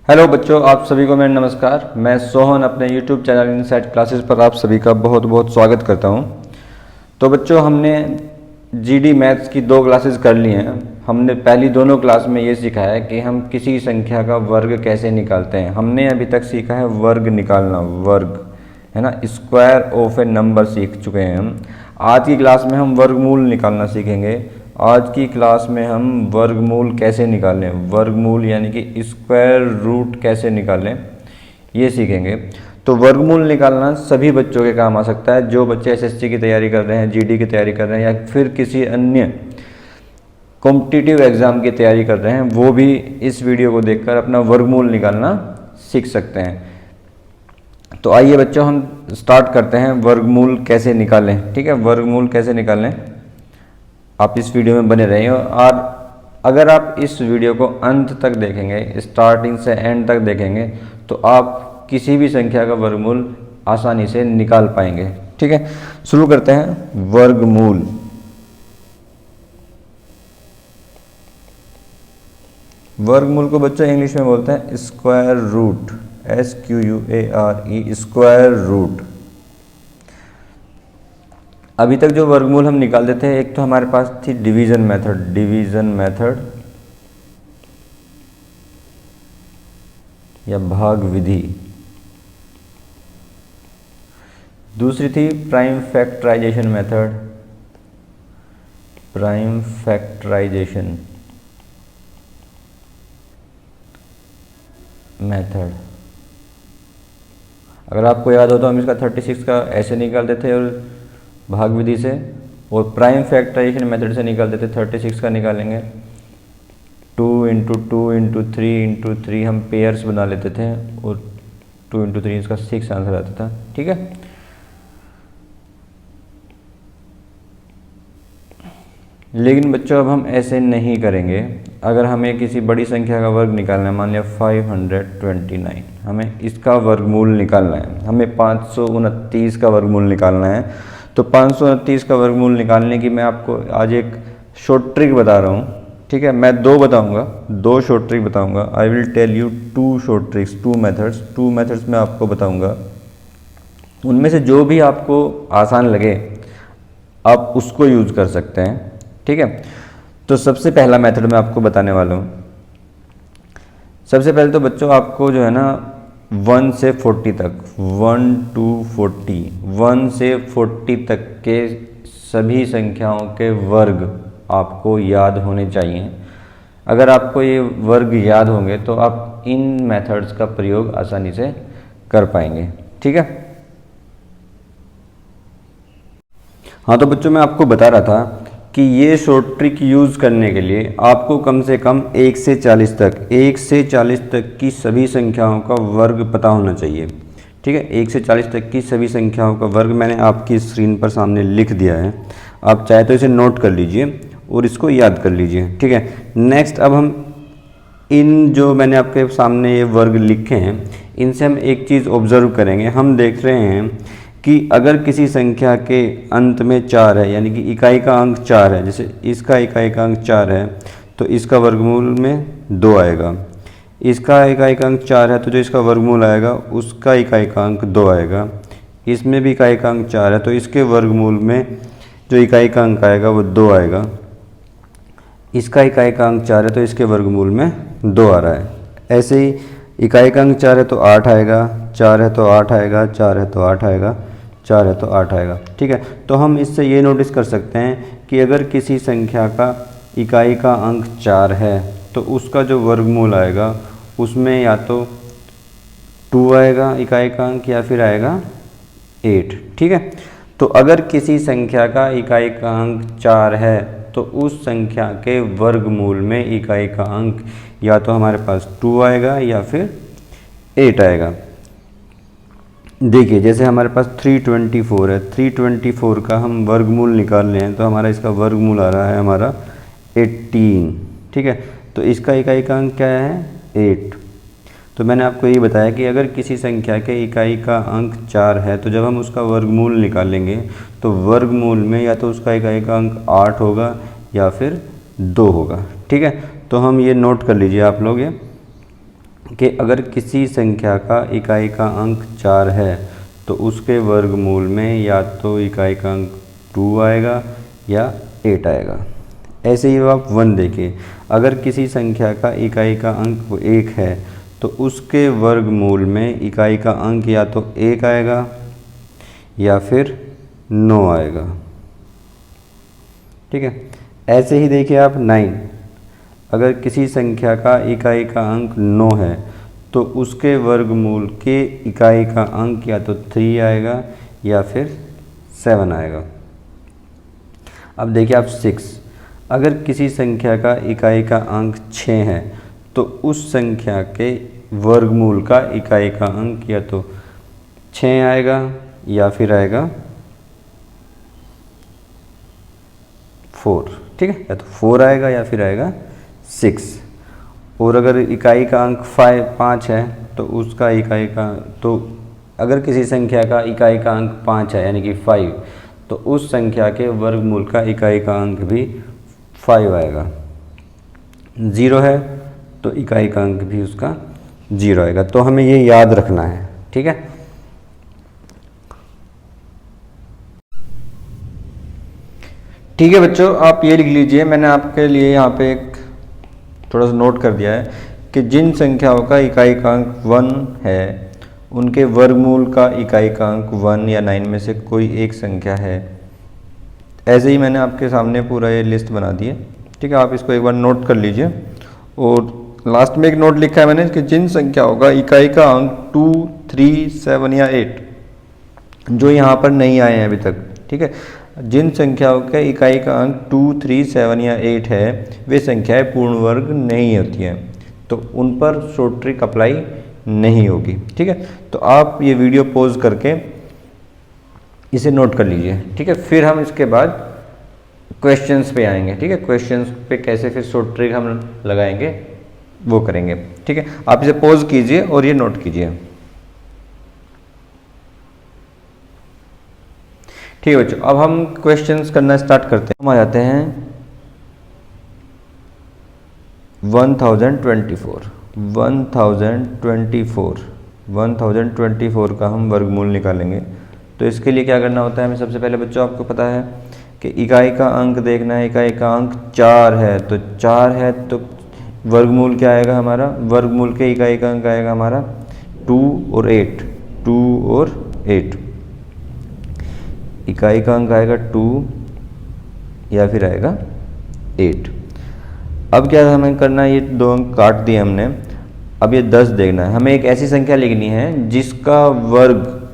Hello बच्चों, आप सभी को मेरा नमस्कार। मैं सोहन अपने YouTube चैनल इनसाइट क्लासेस पर आप सभी का बहुत बहुत स्वागत करता हूं। तो बच्चों, हमने जीडी मैथ्स की 2 क्लासेस कर ली हैं। हमने पहली दोनों क्लास में ये सीखा है कि हम किसी संख्या का वर्ग कैसे निकालते हैं। हमने अभी तक सीखा है वर्ग निकालना, वर्ग है ना, स्क्वायर ऑफ ए नंबर सीख चुके हैं हम। आज की क्लास में हम वर्गमूल निकालना सीखेंगे। आज की क्लास में हम वर्गमूल कैसे निकालें, वर्गमूल यानी कि स्क्वायर रूट कैसे निकालें, ये सीखेंगे। तो वर्गमूल निकालना सभी बच्चों के काम आ सकता है। जो बच्चे एसएससी की तैयारी कर रहे हैं, जीडी की तैयारी कर रहे हैं या फिर किसी अन्य कॉम्पिटिटिव एग्ज़ाम की तैयारी कर रहे हैं, वो भी इस वीडियो को देखकर अपना वर्गमूल निकालना सीख सकते हैं। तो आइए बच्चों, हम स्टार्ट करते हैं वर्गमूल कैसे निकालें। ठीक है, वर्गमूल कैसे निकालें, आप इस वीडियो में बने रहिए। और अगर आप इस वीडियो को अंत तक देखेंगे, स्टार्टिंग से एंड तक देखेंगे, तो आप किसी भी संख्या का वर्गमूल आसानी से निकाल पाएंगे। ठीक है, शुरू करते हैं वर्गमूल। वर्गमूल को बच्चों इंग्लिश में बोलते हैं square root, SQUARE, square root. अभी तक जो वर्गमूल हम निकालते थे, एक तो हमारे पास थी डिवीजन मेथड या भाग विधि। दूसरी थी प्राइम फैक्टराइजेशन मेथड। अगर आपको याद हो तो हम इसका 36 का ऐसे निकालते थे और भाग विधि से, और प्राइम फैक्टराइजेशन मेथड से निकालते थे। 36 का निकालेंगे 2 × 2 × 3 × 3 हम पेयर्स बना लेते थे और 2 × 3 इसका 6 आंसर आता था। ठीक है, लेकिन बच्चों अब हम ऐसे नहीं करेंगे। अगर हमें किसी बड़ी संख्या का वर्ग निकालना है, मान लिया 529, हमें इसका वर्गमूल निकालना है, हमें 529 का वर्गमूल निकालना है। तो 529 का वर्गमूल निकालने की मैं आपको आज एक शॉर्ट ट्रिक बता रहा हूँ। ठीक है, मैं 2 बताऊँगा, 2 शॉर्ट ट्रिक बताऊँगा। I will tell you 2 short tricks, 2 methods मैं आपको बताऊँगा। उनमें से जो भी आपको आसान लगे आप उसको यूज़ कर सकते हैं। ठीक है, तो सबसे पहला मेथड मैं आपको बताने वाला हूँ। सबसे पहले तो बच्चों आपको जो है ना 1 से 40 तक, 1 to 40, 1 से 40 तक के सभी संख्याओं के वर्ग आपको याद होने चाहिए। अगर आपको ये वर्ग याद होंगे तो आप इन मेथड्स का प्रयोग आसानी से कर पाएंगे। ठीक है, हाँ तो बच्चों मैं आपको बता रहा था कि ये शॉर्ट ट्रिक यूज़ करने के लिए आपको कम से कम 1 से 40 तक की सभी संख्याओं का वर्ग पता होना चाहिए। ठीक है, 1 से 40 तक की सभी संख्याओं का वर्ग मैंने आपकी स्क्रीन पर सामने लिख दिया है। आप चाहे तो इसे नोट कर लीजिए और इसको याद कर लीजिए। ठीक है, नेक्स्ट अब हम इन जो मैंने आपके सामने ये वर्ग लिखे हैं, इनसे हम एक चीज़ ऑब्जर्व करेंगे। हम देख रहे हैं कि अगर किसी संख्या के अंत में 4 है, यानी कि इकाई का अंक 4 है, जैसे इसका इकाई का अंक 4 है तो इसका वर्गमूल में 2 आएगा। इसका इकाई का अंक 4 है तो जो इसका वर्गमूल आएगा उसका इकाई का अंक 2 आएगा। इसमें भी इकाई का अंक 4 है तो इसके वर्गमूल में जो इकाई का अंक आएगा वो 2 आएगा। इसका इकाई का अंक 4 है तो इसके वर्गमूल में 2 आ रहा है। ऐसे ही इकाई का अंक 4 है तो 8 आएगा, 4 है तो 8 आएगा, 4 है तो 8 आएगा, 4 है तो 8 आएगा। ठीक है, तो हम इससे ये नोटिस कर सकते हैं कि अगर किसी संख्या का इकाई का अंक 4 है तो उसका जो वर्गमूल आएगा उसमें या तो 2 आएगा इकाई का अंक या फिर आएगा 8। ठीक है, तो अगर किसी संख्या का इकाई का अंक 4 है तो उस संख्या के वर्गमूल में इकाई का अंक या तो हमारे पास 2 आएगा या फिर 8 आएगा। देखिए जैसे हमारे पास 324 है, 324 का हम वर्गमूल निकाल रहे हैं तो हमारा इसका वर्गमूल आ रहा है हमारा 18। ठीक है, तो इसका इकाई का अंक क्या है 8। तो मैंने आपको ये बताया कि अगर किसी संख्या के इकाई का अंक 4 है तो जब हम उसका वर्गमूल निकालेंगे तो वर्गमूल में या तो उसका इकाई का अंक 8 होगा या फिर 2 होगा। ठीक है, तो हम ये नोट कर लीजिए आप लोग ये कि अगर किसी संख्या का इकाई का अंक 4 है तो उसके वर्गमूल में या तो इकाई का अंक 2 आएगा या 8 आएगा। ऐसे ही आप 1 देखिए, अगर किसी संख्या का इकाई का अंक 1 है तो उसके वर्गमूल में इकाई का अंक या तो 1 आएगा या फिर 9 आएगा। ठीक है। ऐसे ही देखिए आप 9, अगर किसी संख्या का इकाई का अंक 9 है तो उसके वर्गमूल के इकाई का अंक या तो 3 आएगा या फिर 7 आएगा। अब देखिए आप 6, अगर किसी संख्या का इकाई का अंक 6 है तो उस संख्या के वर्गमूल का इकाई का अंक या तो 6 आएगा या फिर आएगा 4। ठीक है, या तो 4 आएगा या फिर आएगा 6। और अगर इकाई का अंक 5 है तो उसका इकाई का, तो अगर किसी संख्या का इकाई का अंक 5 है यानी कि 5, तो उस संख्या के वर्गमूल का इकाई का अंक भी 5 आएगा। 0 है तो इकाई का अंक भी उसका 0 आएगा। तो हमें ये याद रखना है। ठीक है। ठीक है बच्चों, आप ये लिख लीजिए, मैंने आपके लिए यहाँ पे एक थोड़ा सा नोट कर दिया है कि जिन संख्याओं का इकाई का अंक 1 है उनके वर्गमूल का इकाई का अंक 1 या 9 में से कोई एक संख्या है। ऐसे ही मैंने आपके सामने पूरा ये लिस्ट बना दी है। ठीक है, आप इसको एक बार नोट कर लीजिए। और लास्ट में एक नोट लिखा है मैंने कि जिन संख्याओं का इकाई का अंक 2, 3, 7 या 8 जो यहाँ पर नहीं आए हैं अभी तक। ठीक है, जिन संख्याओं के इकाई का अंक 2, 3, 7 या 8 है वे संख्याएं पूर्ण वर्ग नहीं होती हैं, तो उन पर शॉर्ट ट्रिक अप्लाई नहीं होगी। ठीक है, तो आप ये वीडियो पॉज करके इसे नोट कर लीजिए। ठीक है, फिर हम इसके बाद क्वेश्चंस पे आएंगे। ठीक है, क्वेश्चंस पे कैसे फिर शॉर्ट ट्रिक हम लगाएंगे वो करेंगे। ठीक है, आप इसे पॉज कीजिए और ये नोट कीजिए। ठीक है बच्चों, अब हम क्वेश्चंस करना स्टार्ट करते हैं। हम आ जाते हैं 1024 का हम वर्गमूल निकालेंगे। तो इसके लिए क्या करना होता है हमें, सबसे पहले बच्चों आपको पता है कि इकाई का अंक देखना है। इकाई का अंक 4 है तो 4 है तो वर्गमूल क्या आएगा हमारा, वर्गमूल के इकाई का अंक आएगा हमारा 2 और 8। 2 और 8 इकाई का अंक आएगा 2 या फिर आएगा 8। अब क्या हमें करना है, ये 2 अंक काट दिए हमने। अब ये 10 देखना है। हमें एक ऐसी संख्या लिखनी है जिसका वर्ग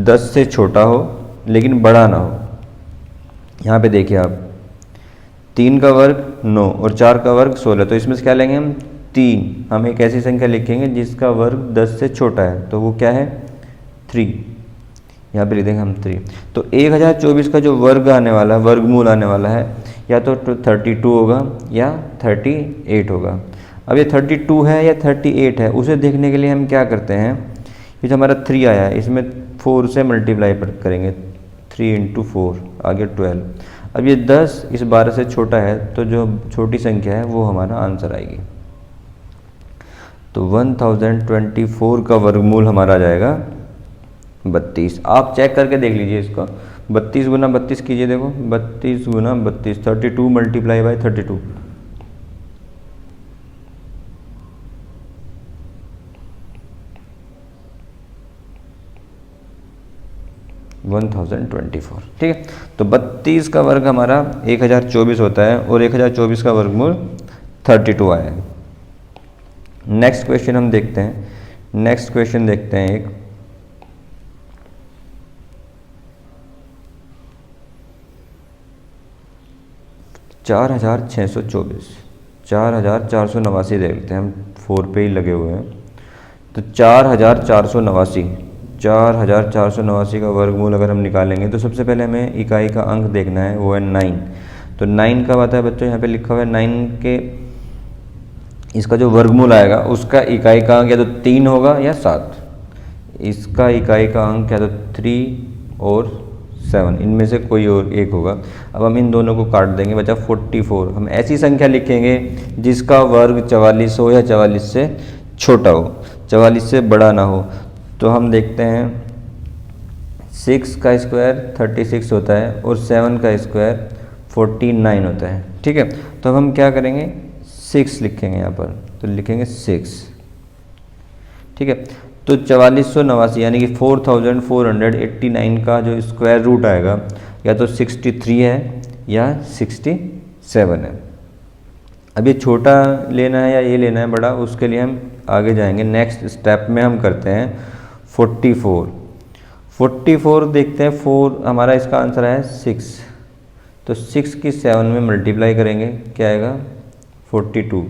10 से छोटा हो लेकिन बड़ा ना हो। यहाँ पे देखिए आप, 3 का वर्ग 9 और 4 का वर्ग 16, तो इसमें से क्या लेंगे हम 3। हम एक ऐसी संख्या लिखेंगे जिसका वर्ग 10 से छोटा है, तो वो क्या है 3। यहाँ पे लिख देंगे हम 3। तो 1024 का जो वर्ग आने वाला है, वर्गमूल आने वाला है, या तो 32 होगा या 38 होगा। अब ये 32 है या 38 है उसे देखने के लिए हम क्या करते हैं, ये जो हमारा 3 आया है इसमें 4 से मल्टीप्लाई करेंगे। 3 × 4 आगे 12। अब ये 10 इस 12 से छोटा है तो जो छोटी संख्या है वो हमारा आंसर आएगी। तो 1024 का वर्गमूल हमारा आ जाएगा 32। आप चेक करके देख लीजिए इसको। 32 गुना 32 कीजिए, देखो 32 गुना 32, 32 मल्टीप्लाई बाय 32। 1024। ठीक है, तो 32 का वर्ग हमारा 1024 होता है और 1024 का वर्गमूल 32 आया है। नेक्स्ट क्वेश्चन हम देखते हैं। नेक्स्ट क्वेश्चन देखते हैं एक, चार 4489 देख लेते हैं हम, 4 पे ही लगे हुए हैं। तो 4489 का वर्गमूल अगर हम निकालेंगे तो सबसे पहले हमें इकाई का अंक देखना है, वो है 9। तो 9 का आता है बच्चों, यहाँ पे लिखा हुआ है 9 के इसका जो वर्गमूल आएगा उसका इकाई का अंक या तो 3 होगा या 7। इसका इकाई का अंक या तो 3 और 7, इनमें से कोई और एक होगा। अब हम इन दोनों को काट देंगे, बचा 44। हम ऐसी संख्या लिखेंगे जिसका वर्ग 44 हो या 44 से छोटा हो, 44 से बड़ा ना हो। तो हम देखते हैं 6 का स्क्वायर 36 होता है और 7 का स्क्वायर 49 होता है। ठीक है, तो अब हम क्या करेंगे, 6 लिखेंगे यहाँ पर, तो लिखेंगे 6। ठीक है, तो 4489 यानी कि 4489 का जो स्क्वायर रूट आएगा या तो 63 है या 67 है। अब ये छोटा लेना है या ये लेना है बड़ा, उसके लिए हम आगे जाएंगे। नेक्स्ट स्टेप में हम करते हैं 44 देखते हैं। 4 हमारा इसका आंसर है 6, तो 6 की 7 में मल्टीप्लाई करेंगे, क्या आएगा 42।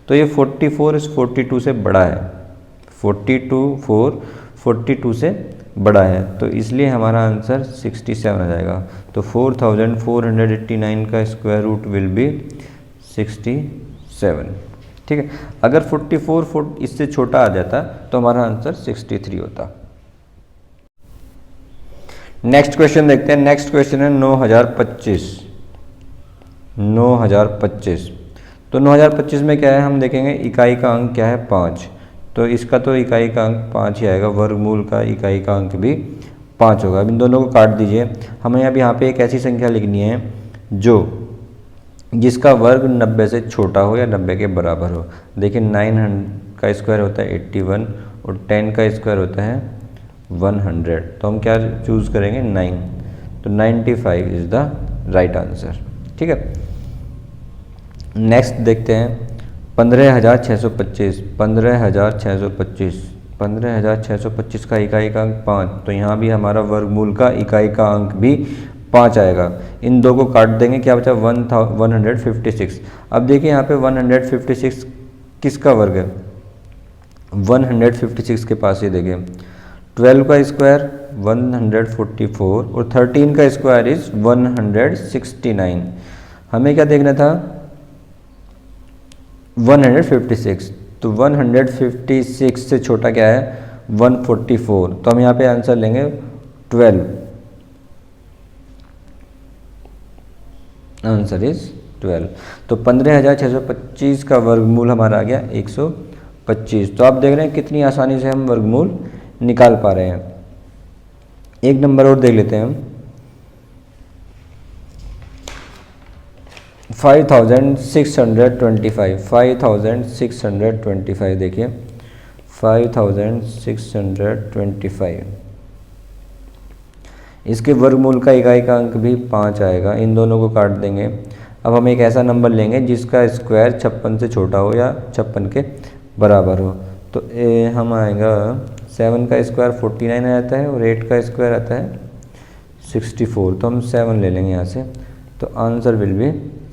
तो ये 44 इस 42 से बड़ा है, 42 से बड़ा है, तो इसलिए हमारा आंसर 67 आ जाएगा। तो 4489 का स्क्वायर रूट विल बी 67। ठीक है, अगर 44 इससे छोटा आ जाता तो हमारा आंसर 63 होता। नेक्स्ट क्वेश्चन देखते हैं। नेक्स्ट क्वेश्चन है 9025। तो 9025 में क्या है, हम देखेंगे इकाई का अंक क्या है 5, तो इसका तो इकाई का अंक 5 ही आएगा, वर्गमूल का इकाई का अंक भी 5 होगा। अब इन दोनों को काट दीजिए। हमें अब यहाँ पे एक ऐसी संख्या लिखनी है जिसका वर्ग 90 से छोटा हो या 90 के बराबर हो। देखिए 9 का स्क्वायर होता है 81 और 10 का स्क्वायर होता है 100, तो हम क्या चूज़ करेंगे 9, तो 95 इज़ द राइट आंसर। ठीक है, नेक्स्ट देखते हैं 15625। 15625 का इकाई का अंक 5, तो यहाँ भी हमारा वर्गमूल का इकाई का अंक भी 5 आएगा। इन दो को काट देंगे, क्या बचा 156। अब देखिए यहाँ पे 156 किसका वर्ग है, 156 के पास ही देखिए 12 का स्क्वायर 144 और 13 का स्क्वायर इज 169। हमें क्या देखना था 156, तो 156 से छोटा क्या है 144, तो हम यहाँ पे आंसर लेंगे 12, आंसर इज 12। तो 15625 का वर्गमूल हमारा आ गया 125। तो आप देख रहे हैं कितनी आसानी से हम वर्गमूल निकाल पा रहे हैं। एक नंबर और देख लेते हैं हम 5625 देखिए 5625, इसके वर्गमूल का इकाई का अंक भी 5 आएगा। इन दोनों को काट देंगे। अब हम एक ऐसा नंबर लेंगे जिसका स्क्वायर 56 से छोटा हो या 56 के बराबर हो। तो हम आएगा 7 का स्क्वायर 49 आ जाता है और 8 का स्क्वायर आता है 64, तो हम 7 ले लेंगे यहाँ से, तो आंसर विल बी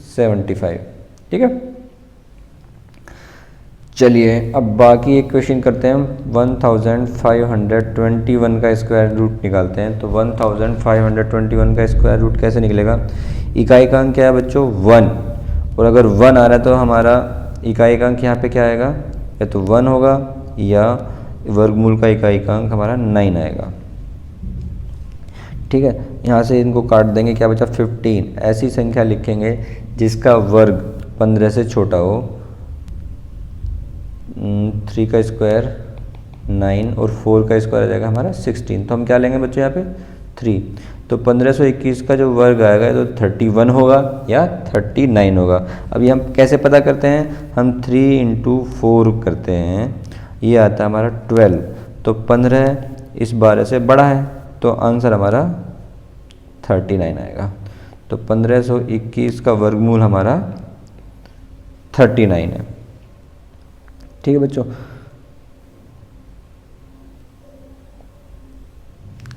75। ठीक है, चलिए अब बाकी एक क्वेश्चन करते हैं हम। 1521 का स्क्वायर रूट निकालते हैं। तो 1521 का स्क्वायर रूट कैसे निकलेगा, इकाई का अंक क्या है बच्चों 1, और अगर 1 आ रहा है तो हमारा इकाई का अंक यहाँ पे क्या आएगा, या तो 1 होगा या वर्गमूल का इकाई का अंक हमारा 9 आएगा। ठीक है, यहाँ से इनको काट देंगे, क्या बचा 15। ऐसी संख्या लिखेंगे जिसका वर्ग 15 से छोटा हो। 3 का स्क्वायर 9 और 4 का स्क्वायर आ जाएगा हमारा 16, तो हम क्या लेंगे बच्चों यहाँ पे 3। तो 1521 का जो वर्ग आएगा तो 31 होगा या 39 होगा। अभी हम कैसे पता करते हैं, हम 3 × 4 करते हैं, ये आता है हमारा 12। तो 15 इस 12 से बड़ा है, तो आंसर हमारा 39 आएगा। तो 1521 का वर्गमूल हमारा 39 है। ठीक है बच्चों,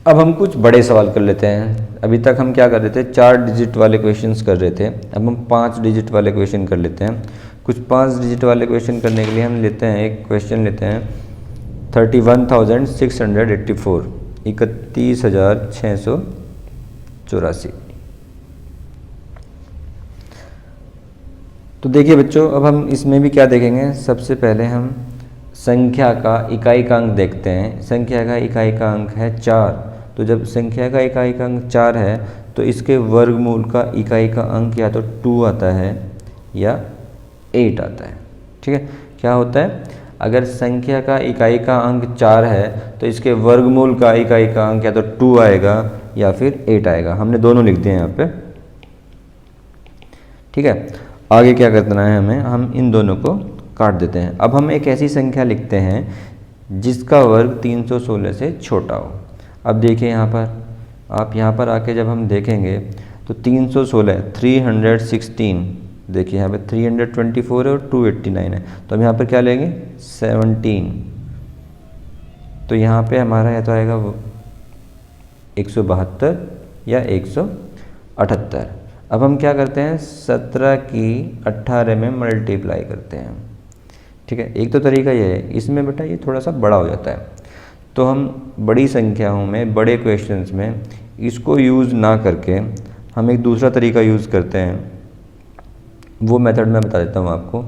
अब हम कुछ बड़े सवाल कर लेते हैं। अभी तक हम क्या कर रहे थे, 4 डिजिट वाले क्वेश्चंस कर रहे थे, अब हम 5 डिजिट वाले क्वेश्चन कर लेते हैं। कुछ 5 डिजिट वाले क्वेश्चन करने के लिए हम लेते हैं, एक क्वेश्चन लेते हैं 31,684, 31,684। तो देखिए बच्चों, अब हम इसमें भी क्या देखेंगे, सबसे पहले हम संख्या का इकाई का अंक देखते हैं। संख्या का इकाई का अंक है 4, तो जब संख्या का इकाई का अंक 4 है तो इसके वर्गमूल का इकाई का अंक या तो 2 आता है या 8 आता है। ठीक है, क्या होता है, अगर संख्या का इकाई का अंक 4 है तो इसके वर्गमूल का इकाई का अंक या तो 2 आएगा या फिर 8 आएगा। हमने दोनों लिख दिए यहाँ पे, ठीक है। आगे क्या करना है हमें, हम इन दोनों को काट देते हैं। अब हम एक ऐसी संख्या लिखते हैं जिसका वर्ग 316 से छोटा हो। अब देखिए यहाँ पर, आप यहाँ पर आके जब हम देखेंगे तो 316 316, देखिए यहाँ पे 324 है और 289 है, तो हम यहाँ पर क्या लेंगे 17, तो यहाँ पे हमारा या तो आएगा 172 या 178। अब हम क्या करते हैं 17 की 18 में मल्टीप्लाई करते हैं, ठीक है। एक तो तरीका ये है, इसमें बेटा ये थोड़ा सा बड़ा हो जाता है, तो हम बड़ी संख्याओं में, बड़े क्वेश्चंस में इसको यूज़ ना करके हम एक दूसरा तरीका यूज़ करते हैं। वो मेथड मैं बता देता हूँ आपको।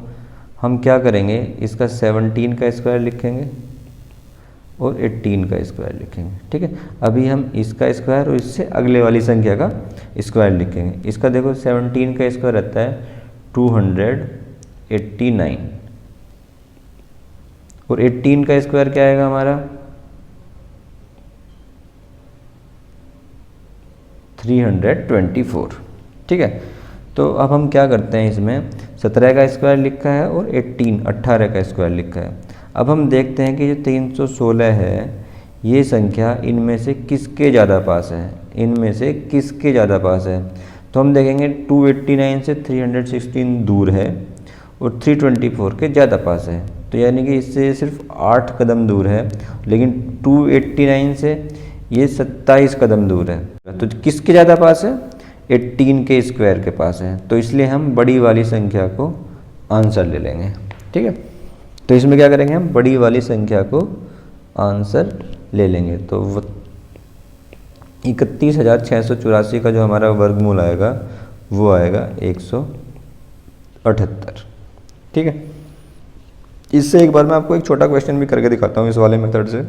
हम क्या करेंगे, इसका 17 का स्क्वायर लिखेंगे और 18 का स्क्वायर लिखेंगे, ठीक है। अभी हम इसका स्क्वायर और इससे अगले वाली संख्या का स्क्वायर लिखेंगे। इसका देखो 17 का स्क्वायर रहता है 289 और 18 का स्क्वायर क्या आएगा हमारा 324, ठीक है। तो अब हम क्या करते हैं, इसमें 17 का स्क्वायर लिखा है और 18 का स्क्वायर लिखा है। अब हम देखते हैं कि जो 316 है ये संख्या इनमें से किसके ज़्यादा पास है, इनमें से किसके ज़्यादा पास है। तो हम देखेंगे 289 से 316 दूर है और 324 के ज़्यादा पास है, तो यानी कि इससे सिर्फ 8 कदम दूर है, लेकिन 289 से ये 27 कदम दूर है। तो किसके ज़्यादा पास है, 18 के स्क्वायर के पास है, तो इसलिए हम बड़ी वाली संख्या को आंसर ले लेंगे, ठीक है। तो इसमें क्या करेंगे, हम बड़ी वाली संख्या को आंसर ले लेंगे। तो 31,684 का जो हमारा वर्गमूल आएगा वो आएगा 178, ठीक है। इससे एक बार मैं आपको एक छोटा क्वेश्चन भी करके दिखाता हूँ इस वाले मेथड से।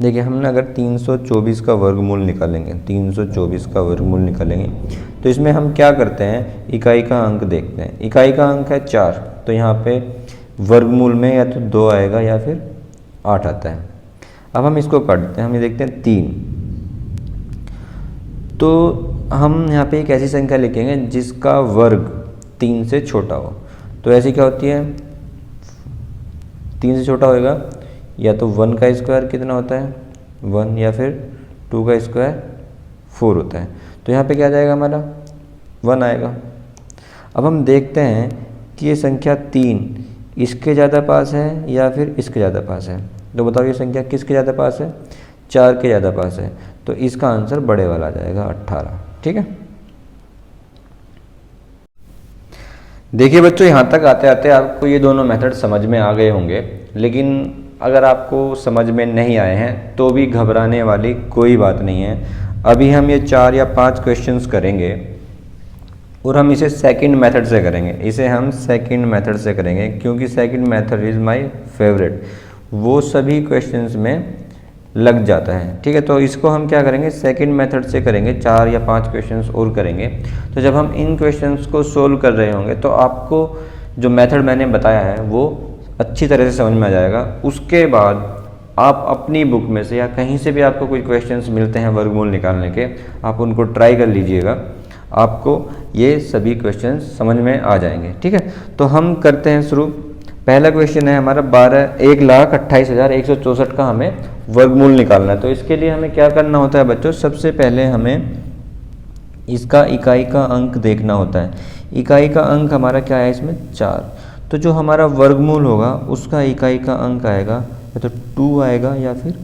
देखिए हमने अगर 324 का वर्गमूल निकालेंगे, 324 का वर्गमूल निकालेंगे, तो इसमें हम क्या करते हैं, इकाई का अंक देखते हैं। इकाई का अंक है 4, तो यहाँ पे वर्गमूल में या तो 2 आएगा या फिर 8 आता है। अब हम इसको काट देते हैं, हम ये देखते हैं 3, तो हम यहाँ पे एक ऐसी संख्या लिखेंगे जिसका वर्ग 3 से छोटा हो। तो ऐसी क्या होती है, 3 से छोटा होएगा या तो 1 का स्क्वायर कितना होता है 1, या फिर 2 का स्क्वायर 4 होता है। तो यहाँ पे क्या आ जाएगा हमारा 1 आएगा। अब हम देखते हैं कि ये संख्या 3 इसके ज़्यादा पास है या फिर इसके ज़्यादा पास है। तो बताओ ये संख्या किसके ज़्यादा पास है, 4 के ज़्यादा पास है, तो इसका आंसर बड़े वाला आ जाएगा 18, ठीक है। देखिए बच्चों, यहाँ तक आते आते आपको ये दोनों मेथड समझ में आ गए होंगे, लेकिन अगर आपको समझ में नहीं आए हैं तो भी घबराने वाली कोई बात नहीं है। अभी हम ये 4 या 5 क्वेश्चंस करेंगे और हम इसे सेकंड मेथड से करेंगे। इसे हम सेकंड मेथड से करेंगे क्योंकि second method is my favourite, वो सभी क्वेश्चंस में लग जाता है, ठीक है। तो इसको हम क्या करेंगे, सेकंड मेथड से करेंगे, 4 या 5 क्वेश्चंस और करेंगे। तो जब हम इन क्वेश्चंस को सोल्व कर रहे होंगे तो आपको जो मेथड मैंने बताया है वो अच्छी तरह से समझ में आ जाएगा। उसके बाद आप अपनी बुक में से या कहीं से भी आपको कोई क्वेश्चंस मिलते हैं वर्गमूल निकालने के, आप उनको ट्राई कर लीजिएगा, आपको ये सभी क्वेश्चंस समझ में आ जाएंगे, ठीक है। तो हम करते हैं शुरू। पहला क्वेश्चन है हमारा 1,28,164 का हमें वर्गमूल निकालना है। तो इसके लिए हमें क्या करना होता है बच्चों, सबसे पहले हमें इसका इकाई का अंक देखना होता है। इकाई का अंक हमारा क्या है इसमें 4, तो जो हमारा वर्गमूल होगा उसका इकाई का अंक आएगा या तो 2 आएगा या फिर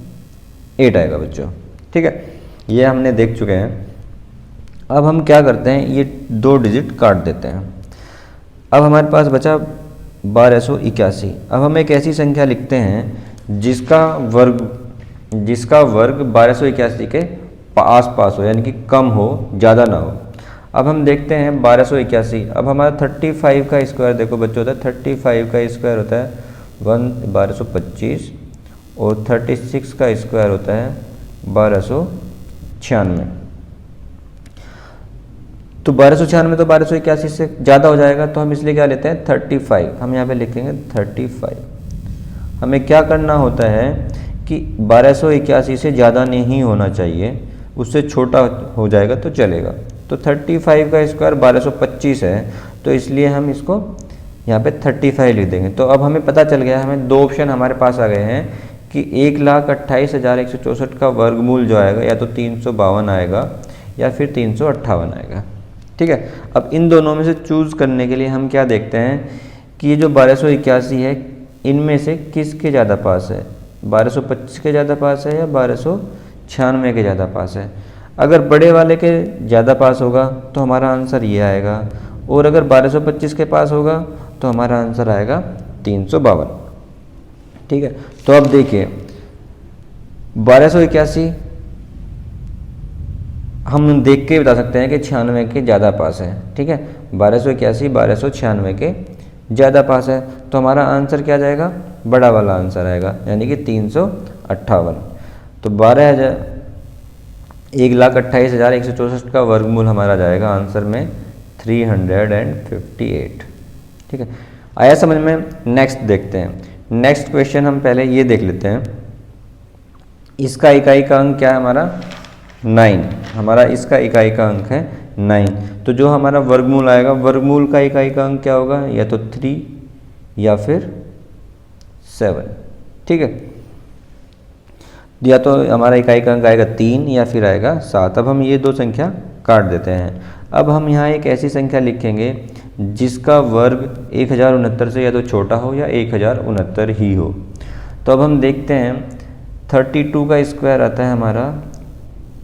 8 आएगा बच्चों, ठीक है। ये हमने देख चुके हैं। अब हम क्या करते हैं, ये 2 डिजिट काट देते हैं। अब हमारे पास बचा 1281। अब हम एक ऐसी संख्या लिखते हैं जिसका वर्ग 1281 के आस-पास हो, यानी कि कम हो, ज़्यादा ना हो। अब हम देखते हैं 1281। अब हमारा 35 का स्क्वायर देखो बच्चों होता है, 35 का स्क्वायर होता है 1225 और 36 का स्क्वायर होता है 1296। तो 1296 तो 1281 से ज़्यादा हो जाएगा, तो हम इसलिए क्या लेते हैं 35। हम यहाँ पे लिखेंगे 35। हमें क्या करना होता है कि 1281 से ज़्यादा नहीं होना चाहिए, उससे छोटा हो जाएगा तो चलेगा। तो 35 का स्क्वायर 1225 है, तो इसलिए हम इसको यहाँ पे 35 लिख देंगे। तो अब हमें पता चल गया, हमें दो ऑप्शन हमारे पास आ गए हैं कि 1,28,164 का वर्गमूल जो आएगा या तो 352 आएगा या फिर 358 आएगा। ठीक है, अब इन दोनों में से चूज़ करने के लिए हम क्या देखते हैं कि ये जो 1281 है, इनमें से किसके ज़्यादा पास है, 1225 के ज़्यादा पास है या 1296 के ज़्यादा पास है। अगर बड़े वाले के ज़्यादा पास होगा तो हमारा आंसर ये आएगा, और अगर 1225 के पास होगा तो हमारा आंसर आएगा 352। ठीक है, तो अब देखिए 1281 हम देख के बता सकते हैं कि 96 के ज़्यादा पास है। ठीक है, 1281 1296 के ज़्यादा पास है, तो हमारा आंसर क्या जाएगा, बड़ा वाला आंसर आएगा, यानी कि 358। तो 1,28,164 का वर्गमूल हमारा जाएगा आंसर में 358। ठीक है, आया समझ में। नेक्स्ट देखते हैं। नेक्स्ट क्वेश्चन हम पहले ये देख लेते हैं। इसका इकाई का अंक क्या है हमारा 9, हमारा इसका इकाई का अंक है 9। तो जो हमारा वर्गमूल आएगा, वर्गमूल का इकाई का अंक क्या होगा, या तो 3 या फिर 7। ठीक है, या तो हमारा इकाई का अंक आएगा 3 या फिर आएगा 7। अब हम ये दो संख्या काट देते हैं। अब हम यहाँ एक ऐसी संख्या लिखेंगे जिसका वर्ग 1069 से या तो छोटा हो या 1069 ही हो। तो अब हम देखते हैं 32 का स्क्वायर आता है हमारा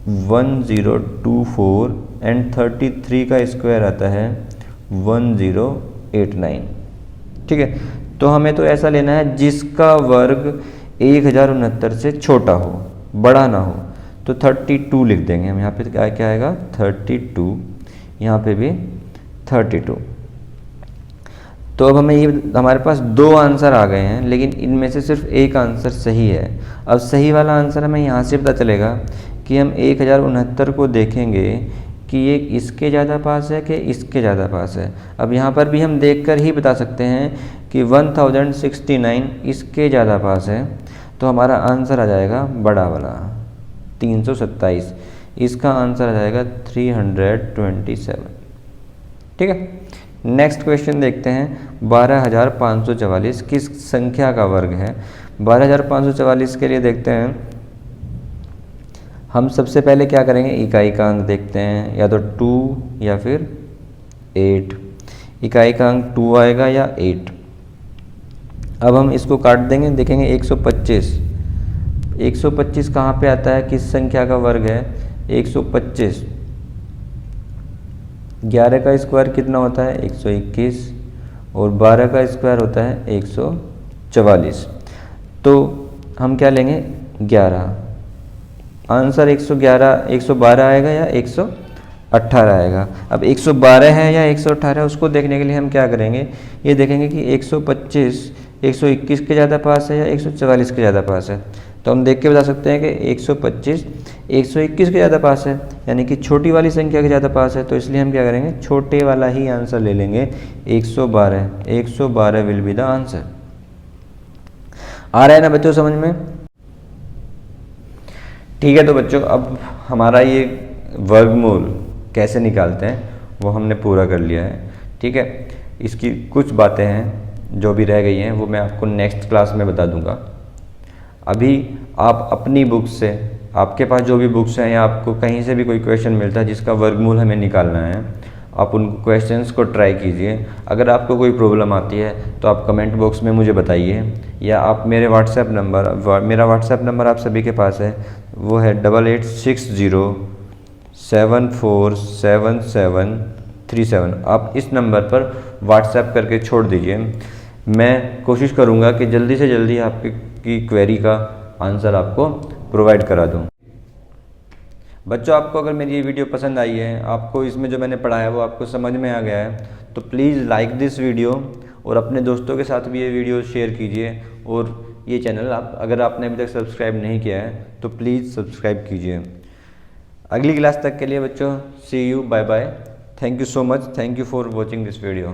1024 एंड 33 का स्क्वायर आता है 1089। ठीक है, तो हमें तो ऐसा लेना है जिसका वर्ग 1069 से छोटा हो, बड़ा ना हो। तो 32 लिख देंगे हम। यहाँ पे क्या आएगा 32, यहाँ पे भी 32। तो अब हमें ये, हमारे पास दो आंसर आ गए हैं, लेकिन इनमें से सिर्फ एक आंसर सही है। अब सही वाला आंसर हमें यहाँ से पता चलेगा कि हम 1069 को देखेंगे कि ये इसके ज़्यादा पास है कि इसके ज़्यादा पास है। अब यहाँ पर भी हम देखकर ही बता सकते हैं कि 1069 इसके ज़्यादा पास है, तो हमारा आंसर आ जाएगा बड़ा वाला 327। इसका आंसर आ जाएगा 327। ठीक है, नेक्स्ट क्वेश्चन देखते हैं। 12,544 किस संख्या का वर्ग है। 12,544 के लिए देखते हैं, हम सबसे पहले क्या करेंगे, इकाई का अंक देखते हैं, या तो 2 या फिर 8। इकाई का अंक 2 आएगा या 8। अब हम इसको काट देंगे, देखेंगे 125। 125 कहाँ पे आता है, किस संख्या का वर्ग है 125। 11 का स्क्वायर कितना होता है 121, और 12 का स्क्वायर होता है 144। तो हम क्या लेंगे 11। आंसर 112 आएगा या 118 आएगा। अब 112 है या 118, उसको देखने के लिए हम क्या करेंगे, ये देखेंगे कि 125 121 के ज़्यादा पास है या 144 के ज़्यादा पास है। तो हम देख के बता सकते हैं कि 125 121 के ज़्यादा पास है, यानी कि छोटी वाली संख्या के ज़्यादा पास है। तो इसलिए हम क्या करेंगे, छोटे वाला ही आंसर ले लेंगे 112। 112 विल बी द आंसर। आ रहा है ना बच्चों समझ में। ठीक है, तो बच्चों अब हमारा ये वर्गमूल कैसे निकालते हैं वो हमने पूरा कर लिया है। ठीक है, इसकी कुछ बातें हैं जो भी रह गई हैं वो मैं आपको नेक्स्ट क्लास में बता दूंगा। अभी आप अपनी बुक से, आपके पास जो भी बुक्स हैं या आपको कहीं से भी कोई क्वेश्चन मिलता है जिसका वर्गमूल हमें निकालना है, आप उन क्वेश्चंस को ट्राई कीजिए। अगर आपको कोई प्रॉब्लम आती है तो आप कमेंट बॉक्स में मुझे बताइए, या आप मेरे व्हाट्सएप नंबर, मेरा व्हाट्सएप नंबर आप सभी के पास है, वो है 8860747737। आप इस नंबर पर व्हाट्सएप करके छोड़ दीजिए। मैं कोशिश करूँगा कि जल्दी से जल्दी आपकी क्वेरी का आंसर आपको प्रोवाइड करा दूँ। बच्चों, आपको अगर मेरी ये वीडियो पसंद आई है, आपको इसमें जो मैंने पढ़ाया वो आपको समझ में आ गया है, तो प्लीज़ लाइक दिस वीडियो और अपने दोस्तों के साथ भी ये वीडियो शेयर कीजिए। और ये चैनल अगर आपने अभी तक सब्सक्राइब नहीं किया है तो प्लीज़ सब्सक्राइब कीजिए। अगली क्लास तक के लिए बच्चों, see you, bye bye, thank you so much, thank you for watching this video.